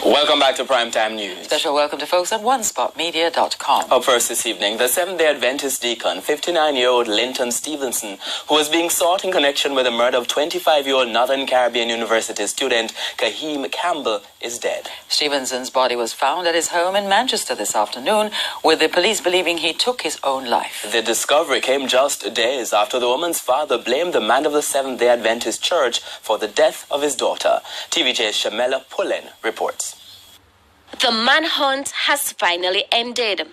Welcome back to Primetime News. Special welcome to folks at OneSpotMedia.com. Up first this evening, the Seventh-day Adventist deacon, 59-year-old Linton Stevenson, who was being sought in connection with the murder of 25-year-old Northern Caribbean University student Kaheem Campbell, is dead. Stevenson's body was found at his home in Manchester this afternoon, with the police believing he took his own life. The discovery came just days after the woman's father blamed the man of the Seventh-day Adventist Church for the death of his daughter. TVJ's Shamela Pullen reports. The manhunt has finally ended.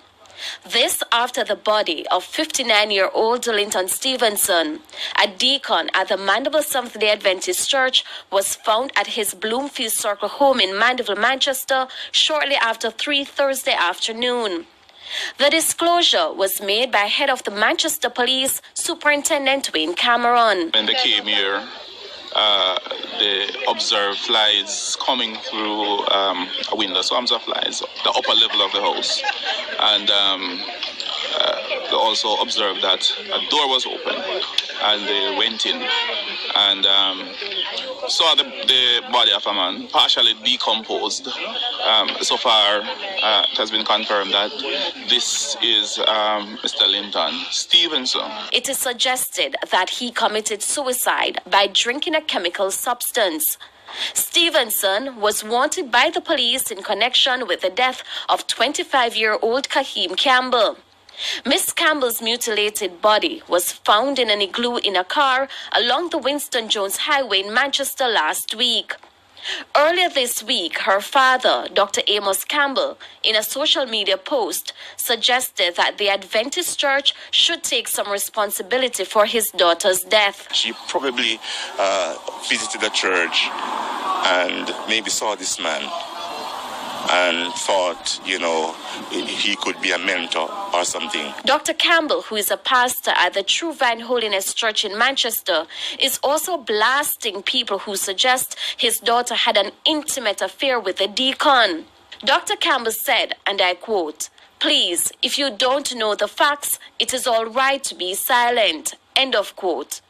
This after the body of 59-year-old Linton Stevenson, a deacon at the Mandeville Seventh-day Adventist Church, was found at his Bloomfield Circle home in Mandeville, Manchester, shortly after 3 Thursday afternoon. The disclosure was made by head of the Manchester Police, Superintendent Wayne Cameron. When they came here, they observed flies coming through a window, swarms of flies, the upper level of the house. And they also observed that a door was open, and they went in and saw the body of a man, partially decomposed. So far, it has been confirmed that this is Mr. Linton Stevenson. It is suggested that he committed suicide by drinking a chemical substance. Stevenson was wanted by the police in connection with the death of 25-year-old Kaheem Campbell. Miss Campbell's mutilated body was found in an igloo in a car along the Winston Jones Highway in Manchester last week. Earlier this week, her father, Dr. Amos Campbell, in a social media post, suggested that the Adventist Church should take some responsibility for his daughter's death. She probably visited the church and maybe saw this man and thought, he could be a mentor or something. Dr. Campbell, who is a pastor at the True Vine Holiness Church in Manchester, is also blasting people who suggest his daughter had an intimate affair with the deacon. Dr. Campbell said, and I quote, "Please, if you don't know the facts, it is all right to be silent." End of quote.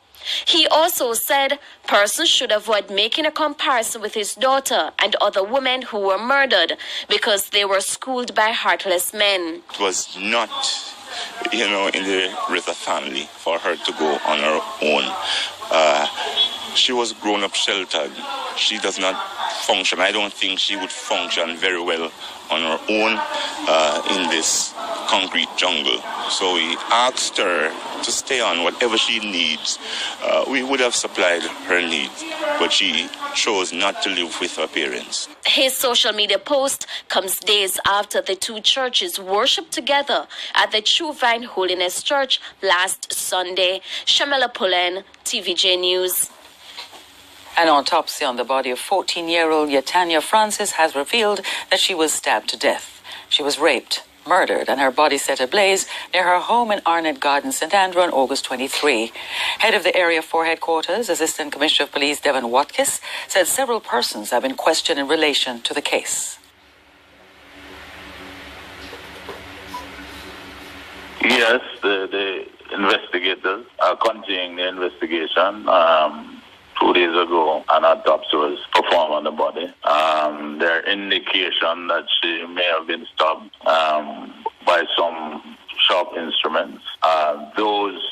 He also said persons should avoid making a comparison with his daughter and other women who were murdered because they were schooled by heartless men. It was not, in the Ritha family for her to go on her own. She was grown up sheltered. She does not function. I don't think she would function very well on her own in this concrete jungle. So we asked her to stay on whatever she needs. We would have supplied her needs, but she chose not to live with her parents. His social media post comes days after the two churches worshipped together at the True Vine Holiness Church last Sunday. Shamela Pullen, TVJ News. An autopsy on the body of 14-year-old Yatania Francis has revealed that she was stabbed to death. She was raped, murdered, and her body set ablaze near her home in Arnett Gardens, St. Andrew on August 23. Head of the Area 4 headquarters, Assistant Commissioner of Police Devon Watkis, said several persons have been questioned in relation to the case. Yes, the investigators are continuing the investigation. 2 days ago, an autopsy was performed on the body. There are indications that she may have been stabbed by some sharp instruments. Those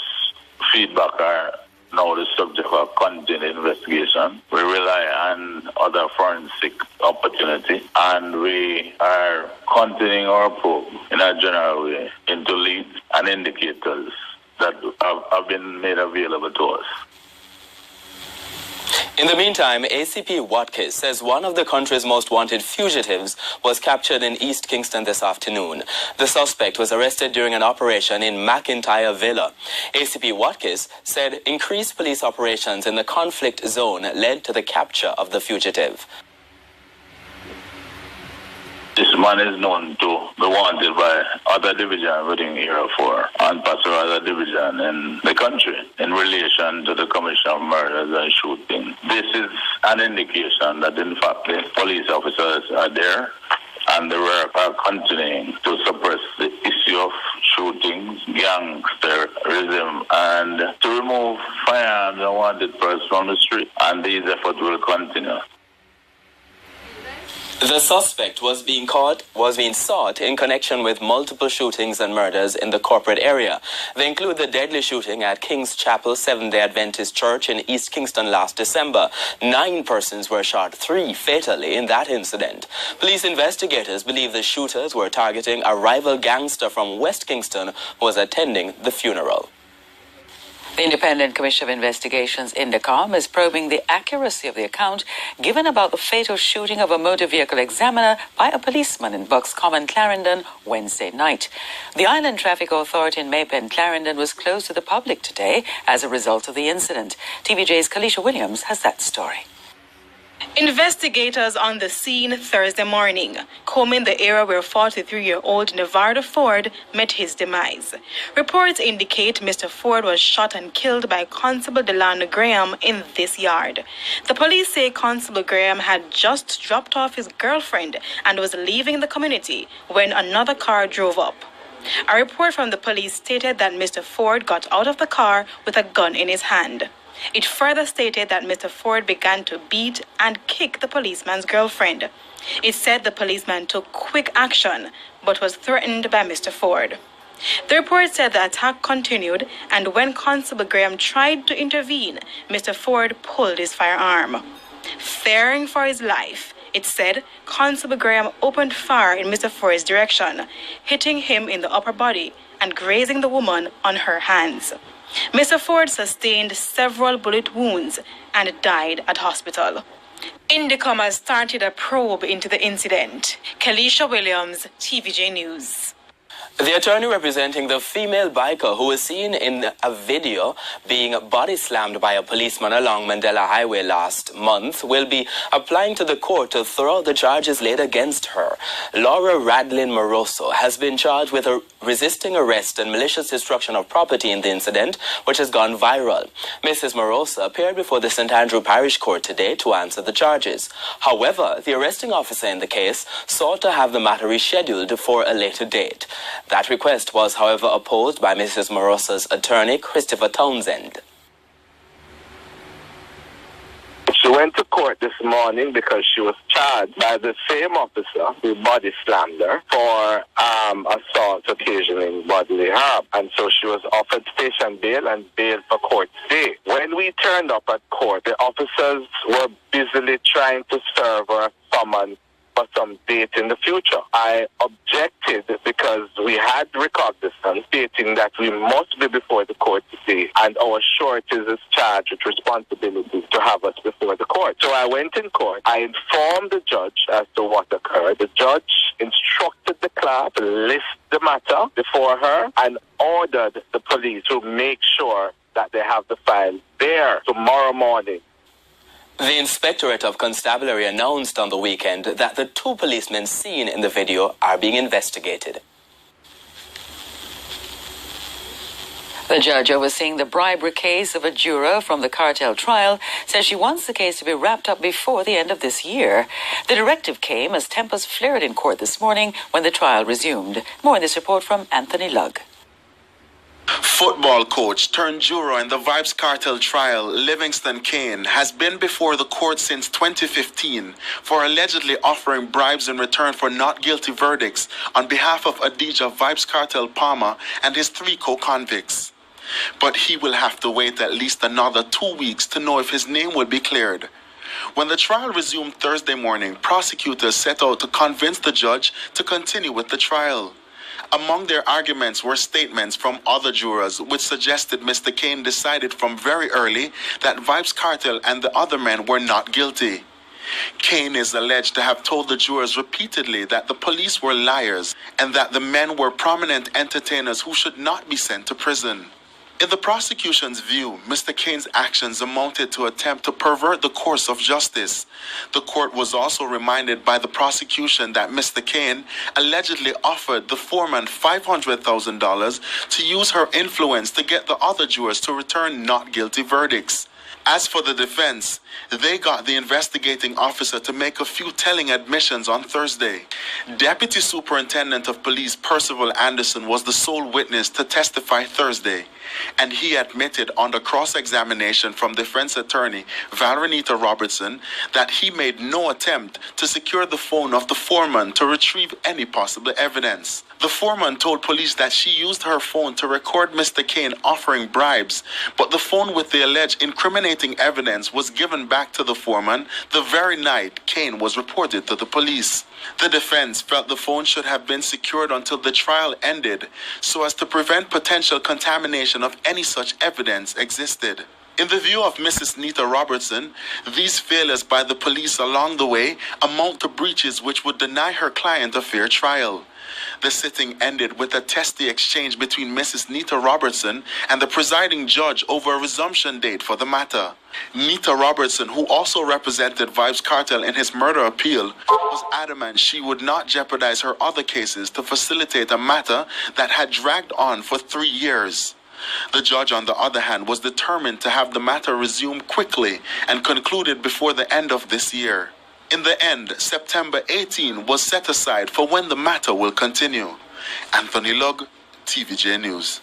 feedback are now the subject of continued investigation. We rely on other forensic opportunity, and we are continuing our probe in a general way into leads and indicators that have been made available to us. In the meantime, ACP Watkis says one of the country's most wanted fugitives was captured in East Kingston this afternoon. The suspect was arrested during an operation in McIntyre Villa. ACP Watkis said increased police operations in the conflict zone led to the capture of the fugitive. This man is known to be wanted by other division within Area 4 and possibly other division in the country in relation to the commission of murders and shooting. This is an indication that in fact the police officers are there and they are continuing to suppress the issue of shootings, gangsterism, and to remove firearms and wanted persons from the street. And these efforts will continue. The suspect was being sought in connection with multiple shootings and murders in the corporate area. They include the deadly shooting at King's Chapel Seventh-day Adventist Church in East Kingston last December. 9 persons were shot, 3 fatally in that incident. Police investigators believe the shooters were targeting a rival gangster from West Kingston who was attending the funeral. The Independent Commission of Investigations, INDECOM, is probing the accuracy of the account given about the fatal shooting of a motor vehicle examiner by a policeman in Bucks Common, Clarendon, Wednesday night. The Island Traffic Authority in Maypen, Clarendon, was closed to the public today as a result of the incident. TVJ's Kalisha Williams has that story. Investigators on the scene Thursday morning, combing the area where 43-year-old Nevada Ford met his demise. Reports indicate Mr. Ford was shot and killed by Constable Delano Graham in this yard. The police say Constable Graham had just dropped off his girlfriend and was leaving the community when another car drove up. A report from the police stated that Mr. Ford got out of the car with a gun in his hand. It further stated that Mr. Ford began to beat and kick the policeman's girlfriend. It said the policeman took quick action but was threatened by Mr. Ford. The report said the attack continued, and when Constable Graham tried to intervene, Mr. Ford pulled his firearm. Fearing for his life, it said Constable Graham opened fire in Mr. Ford's direction, hitting him in the upper body and grazing the woman on her hands. Mr. Ford sustained several bullet wounds and died at hospital. INDECOM has started a probe into the incident. Kalisha Williams, TVJ News. The attorney representing the female biker who was seen in a video being body slammed by a policeman along Mandela Highway last month will be applying to the court to throw out the charges laid against her. Laura Radlin Moroso has been charged with resisting arrest and malicious destruction of property in the incident, which has gone viral. Mrs. Moroso appeared before the St. Andrew Parish Court today to answer the charges. However, the arresting officer in the case sought to have the matter rescheduled for a later date. That request was, however, opposed by Mrs. Moroso's attorney, Christopher Townsend. She went to court this morning because she was charged by the same officer who body slammed her for assault occasioning bodily harm. And so she was offered station bail and bail for court today. When we turned up at court, the officers were busily trying to serve her a summons for some date in the future. I objected because we had recognizance stating that we must be before the court today, and our sureties is charged with responsibility to have us before the court. So I went in court. I informed the judge as to what occurred. The judge instructed the clerk to list the matter before her and ordered the police to make sure that they have the file there tomorrow morning. The Inspectorate of Constabulary announced on the weekend that the 2 policemen seen in the video are being investigated. The judge overseeing the bribery case of a juror from the cartel trial says she wants the case to be wrapped up before the end of this year. The directive came as tempers flared in court this morning when the trial resumed. More in this report from Anthony Lugg. Football coach turned juror in the Vybz Kartel trial, Livingston Kane, has been before the court since 2015 for allegedly offering bribes in return for not guilty verdicts on behalf of Adidja Vybz Kartel Palmer and his 3 co-convicts. But he will have to wait at least another 2 weeks to know if his name will be cleared. When the trial resumed Thursday morning, prosecutors set out to convince the judge to continue with the trial. Among their arguments were statements from other jurors which suggested Mr. Kane decided from very early that Vybz Kartel and the other men were not guilty. Kane is alleged to have told the jurors repeatedly that the police were liars and that the men were prominent entertainers who should not be sent to prison. In the prosecution's view, Mr. Kane's actions amounted to attempt to pervert the course of justice. The court was also reminded by the prosecution that Mr. Kane allegedly offered the foreman $500,000 to use her influence to get the other jurors to return not guilty verdicts. As for the defense, they got the investigating officer to make a few telling admissions on Thursday. Deputy Superintendent of Police Percival Anderson was the sole witness to testify Thursday, and he admitted on the cross-examination from defense attorney Valerenita Robertson that he made no attempt to secure the phone of the foreman to retrieve any possible evidence. The foreman told police that she used her phone to record Mr. Kane offering bribes, but the phone with the alleged incriminating evidence was given back to the foreman the very night Kane was reported to the police. The defense felt the phone should have been secured until the trial ended so as to prevent potential contamination of any such evidence existed. In the view of Mrs. Nita Robertson, these failures by the police along the way amount to breaches which would deny her client a fair trial. The sitting ended with a testy exchange between Mrs. Nita Robertson and the presiding judge over a resumption date for the matter. Nita Robertson, who also represented Vybz Kartel in his murder appeal, was adamant she would not jeopardize her other cases to facilitate a matter that had dragged on for 3 years. The judge, on the other hand, was determined to have the matter resumed quickly and concluded before the end of this year. In the end, September 18 was set aside for when the matter will continue. Anthony Lugg, TVJ News.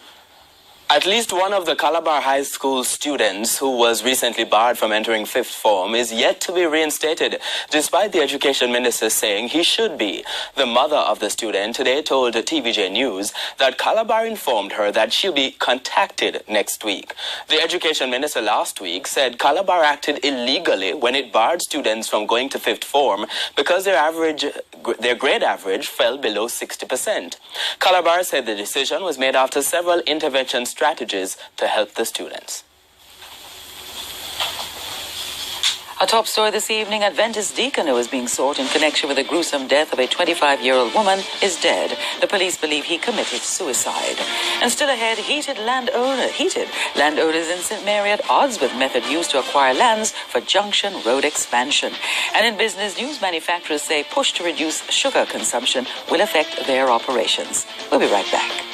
At least one of the Calabar High School students who was recently barred from entering fifth form is yet to be reinstated, despite the education minister saying he should be. The mother of the student today told TVJ News that Calabar informed her that she'll be contacted next week. The education minister last week said Calabar acted illegally when it barred students from going to fifth form because their grade average fell below 60%. Calabar said the decision was made after several intervention strategies to help the students. A top story this evening, Adventist deacon who is being sought in connection with the gruesome death of a 25-year-old woman is dead. The police believe he committed suicide. And still ahead, heated landowners in St. Mary at odds with method used to acquire lands for Junction Road expansion. And in business news, manufacturers say push to reduce sugar consumption will affect their operations. We'll be right back.